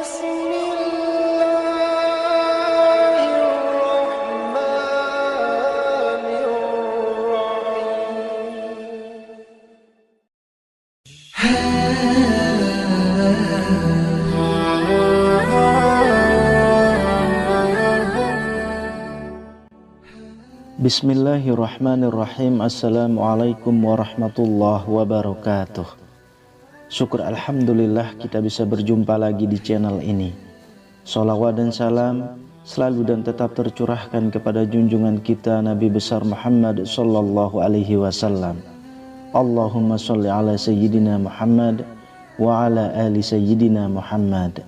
Bismillahirrahmanirrahim. Assalamualaikum warahmatullahi wabarakatuh. Syukur alhamdulillah kita bisa berjumpa lagi di channel ini. Sholawat dan salam selalu dan tetap tercurahkan kepada junjungan kita Nabi besar Muhammad sallallahu alaihi wasallam. Allahumma sholli ala sayyidina Muhammad wa ala ali sayyidina Muhammad.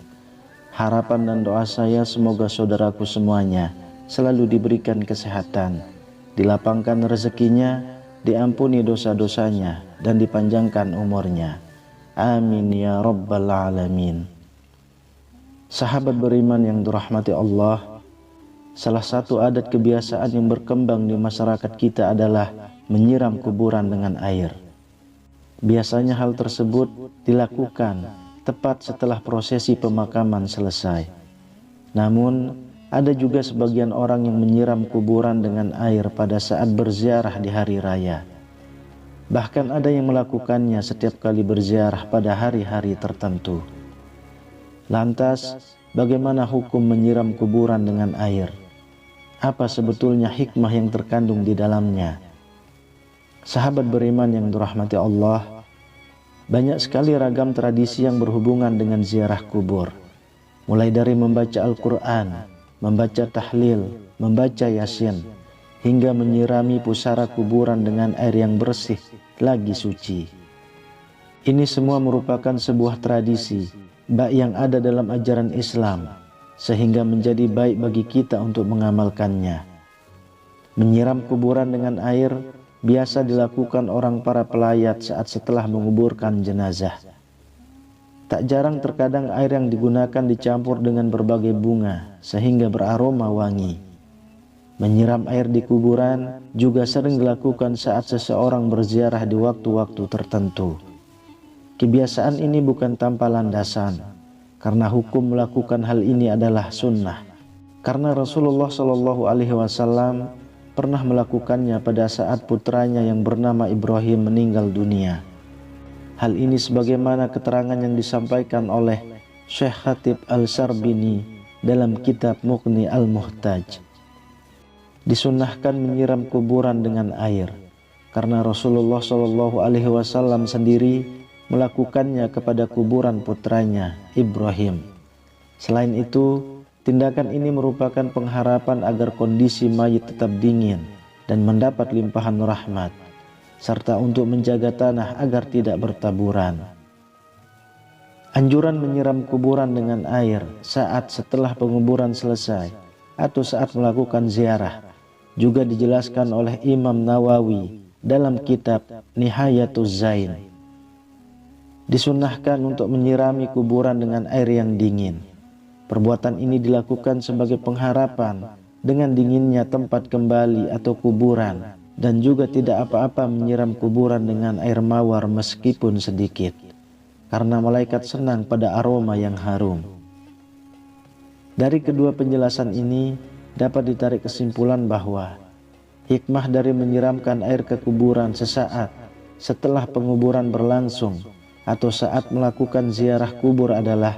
Harapan dan doa saya semoga saudaraku semuanya selalu diberikan kesehatan, dilapangkan rezekinya, diampuni dosa-dosanya, dan dipanjangkan umurnya. Amin ya rabbal alamin. Sahabat beriman yang dirahmati Allah, salah satu adat kebiasaan yang berkembang di masyarakat kita adalah menyiram kuburan dengan air. Biasanya hal tersebut dilakukan tepat setelah prosesi pemakaman selesai. Namun ada juga sebagian orang yang menyiram kuburan dengan air pada saat berziarah di hari raya. Bahkan ada yang melakukannya setiap kali berziarah pada hari-hari tertentu. Lantas, bagaimana hukum menyiram kuburan dengan air? Apa sebetulnya hikmah yang terkandung di dalamnya? Sahabat beriman yang dirahmati Allah, banyak sekali ragam tradisi yang berhubungan dengan ziarah kubur. Mulai dari membaca Al-Quran, membaca tahlil, membaca yasin, hingga menyirami pusara kuburan dengan air yang bersih lagi suci. Ini semua merupakan sebuah tradisi baik yang ada dalam ajaran Islam, sehingga menjadi baik bagi kita untuk mengamalkannya. Menyiram kuburan dengan air biasa dilakukan orang para pelayat saat setelah menguburkan jenazah. Tak jarang terkadang air yang digunakan dicampur dengan berbagai bunga sehingga beraroma wangi. Menyiram air di kuburan juga sering dilakukan saat seseorang berziarah di waktu-waktu tertentu. Kebiasaan ini bukan tanpa landasan, karena hukum melakukan hal ini adalah sunnah. Karena Rasulullah Shallallahu Alaihi Wasallam pernah melakukannya pada saat putranya yang bernama Ibrahim meninggal dunia. Hal ini sebagaimana keterangan yang disampaikan oleh Syekh Khatib Al-Sarbini dalam kitab Mughni Al-Muhtaj. Disunnahkan menyiram kuburan dengan air karena Rasulullah Shallallahu Alaihi Wasallam sendiri melakukannya kepada kuburan putranya Ibrahim. Selain itu, tindakan ini merupakan pengharapan agar kondisi mayit tetap dingin dan mendapat limpahan rahmat, serta untuk menjaga tanah agar tidak bertaburan. Anjuran menyiram kuburan dengan air saat setelah penguburan selesai atau saat melakukan ziarah juga dijelaskan oleh Imam Nawawi dalam kitab Nihayatuz Zain. Disunnahkan untuk menyirami kuburan dengan air yang dingin. Perbuatan ini dilakukan sebagai pengharapan dengan dinginnya tempat kembali atau kuburan, dan juga tidak apa-apa menyiram kuburan dengan air mawar meskipun sedikit, karena malaikat senang pada aroma yang harum. Dari kedua penjelasan ini dapat ditarik kesimpulan bahwa hikmah dari menyiramkan air ke kuburan sesaat setelah penguburan berlangsung atau saat melakukan ziarah kubur adalah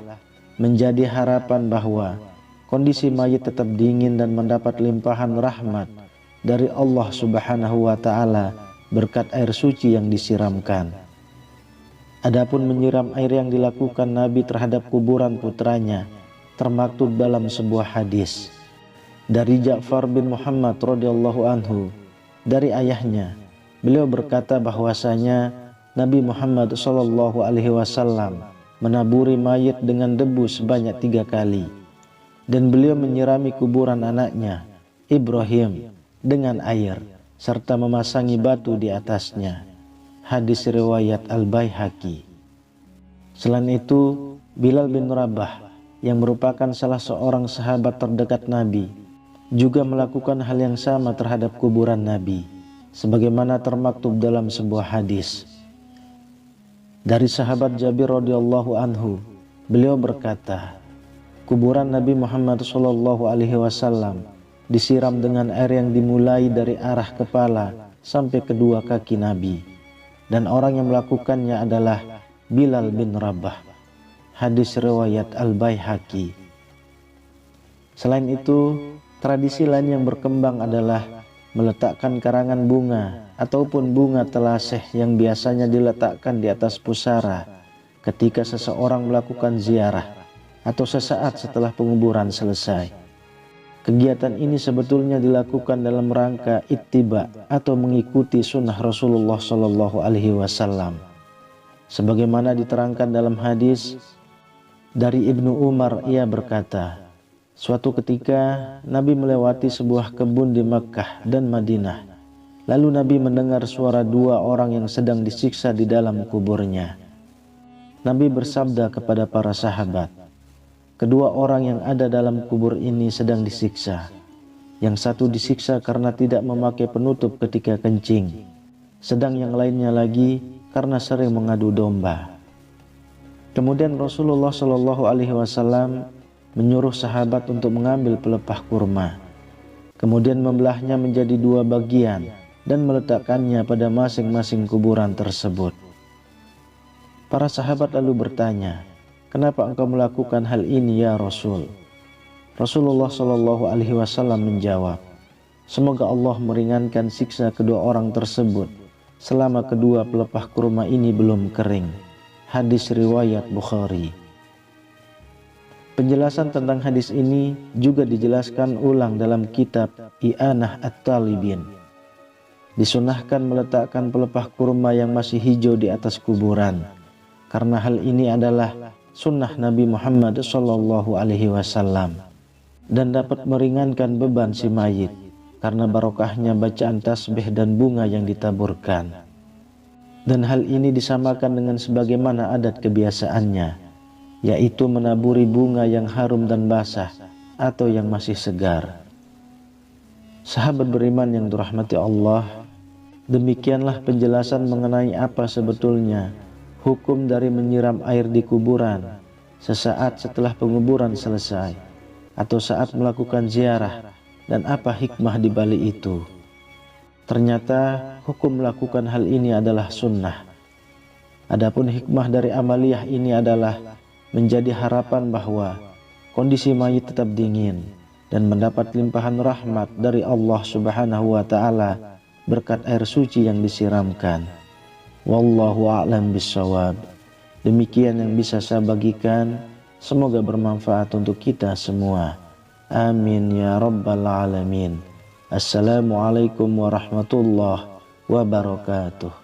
menjadi harapan bahwa kondisi mayit tetap dingin dan mendapat limpahan rahmat dari Allah Subhanahu wa Ta'ala berkat air suci yang disiramkan. Adapun menyiram air yang dilakukan Nabi terhadap kuburan putranya termaktub dalam sebuah hadis dari Ja'far bin Muhammad radhiyallahu anhu dari ayahnya. Beliau berkata bahwasanya Nabi Muhammad sallallahu alaihi wasallam menaburi mayit dengan debu sebanyak 3 kali, dan beliau menyirami kuburan anaknya Ibrahim dengan air serta memasangi batu di atasnya. Hadis riwayat Al-Baihaqi. Selain itu, Bilal bin Rabah yang merupakan salah seorang sahabat terdekat Nabi juga melakukan hal yang sama terhadap kuburan Nabi, sebagaimana termaktub dalam sebuah hadis. Dari sahabat Jabir radhiyallahu anhu, beliau berkata, Kuburan Nabi Muhammad SAW disiram dengan air yang dimulai dari arah kepala sampai kedua kaki Nabi, dan orang yang melakukannya adalah Bilal bin Rabah. Hadis riwayat Al-Baihaqi. Selain itu, tradisi lain yang berkembang adalah meletakkan karangan bunga ataupun bunga telaseh yang biasanya diletakkan di atas pusara ketika seseorang melakukan ziarah atau sesaat setelah penguburan selesai. Kegiatan ini sebetulnya dilakukan dalam rangka ittiba atau mengikuti sunnah Rasulullah SAW. Sebagaimana diterangkan dalam hadis dari Ibnu Umar, ia berkata, suatu ketika Nabi melewati sebuah kebun di Makkah dan Madinah. Lalu Nabi mendengar suara dua orang yang sedang disiksa di dalam kuburnya. Nabi bersabda kepada para sahabat, kedua orang yang ada dalam kubur ini sedang disiksa. Yang satu disiksa karena tidak memakai penutup ketika kencing, sedang yang lainnya lagi karena sering mengadu domba. Kemudian Rasulullah SAW menyuruh sahabat untuk mengambil pelepah kurma, kemudian membelahnya menjadi dua bagian dan meletakkannya pada masing-masing kuburan tersebut. Para sahabat lalu bertanya, kenapa engkau melakukan hal ini ya Rasul? Rasulullah SAW menjawab, semoga Allah meringankan siksa kedua orang tersebut selama kedua pelepah kurma ini belum kering. Hadis riwayat Bukhari. Penjelasan tentang hadis ini juga dijelaskan ulang dalam kitab I'anah At-Talibin. Disunahkan meletakkan pelepah kurma yang masih hijau di atas kuburan, karena hal ini adalah sunnah Nabi Muhammad SAW dan dapat meringankan beban si mayit karena barokahnya bacaan tasbih dan bunga yang ditaburkan. Dan hal ini disamakan dengan sebagaimana adat kebiasaannya, yaitu menaburi bunga yang harum dan basah atau yang masih segar. Sahabat beriman yang dirahmati Allah, demikianlah penjelasan mengenai apa sebetulnya hukum dari menyiram air di kuburan sesaat setelah penguburan selesai atau saat melakukan ziarah, dan apa hikmah di balik itu. Ternyata hukum melakukan hal ini adalah sunnah. Adapun hikmah dari amaliyah ini adalah menjadi harapan bahwa kondisi mayit tetap dingin dan mendapat limpahan rahmat dari Allah Subhanahu wa Ta'ala berkat air suci yang disiramkan. Wallahu a'lam bishawab. Demikian yang bisa saya bagikan, semoga bermanfaat untuk kita semua. Amin ya rabbal alamin. Assalamualaikum warahmatullahi wabarakatuh.